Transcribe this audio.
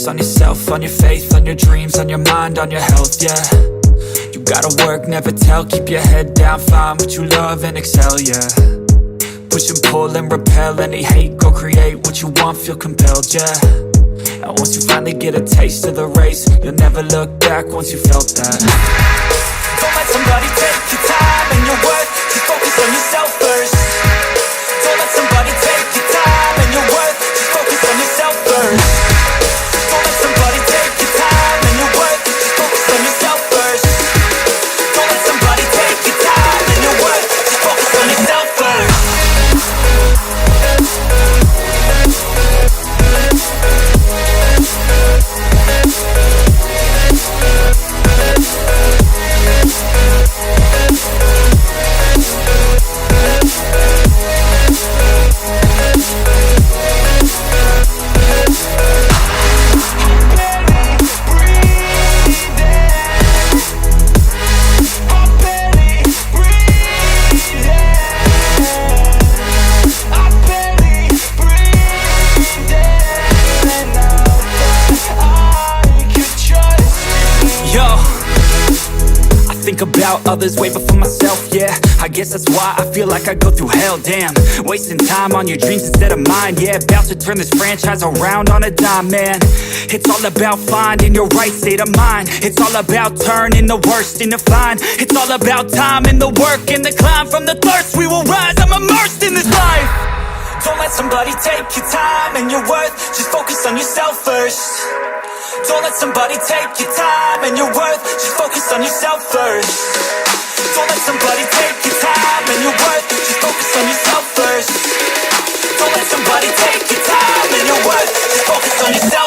on yourself, on your faith, on your dreams, on your mind, on your health, yeah. You gotta work, never tell, keep your head down, find what you love and excel, yeah. Push and pull and repel any hate, go create what you want, feel compelled, yeah. And once you finally get a taste of the race, you'll never look back once you felt that. Don't let somebody take your time and your worth, just focus on yourself first. Don't let somebody take your time and your worth, just focus on yourself first. Don't let somebody take your time and your worth, just focus on yourself first. Don't let somebody take your time and your worth, just focus on yourself first. About others way before myself, yeah. I guess that's why I feel like I go through hell, damn. Wasting time on your dreams instead of mine, yeah. About to turn this franchise around on a dime, man. It's all about finding your right state of mind. It's all about turning the worst into fine. It's all about time and the work and the climb. From the thirst we will rise, I'm immersed in this life. Don't let somebody take your time and your worth, just focus on yourself first. Don't let somebody take your time and your worth, just focus on yourself first. Don't let somebody take your time and your worth, just focus on yourself first. Don't let somebody take your time and your worth, just focus on yourself.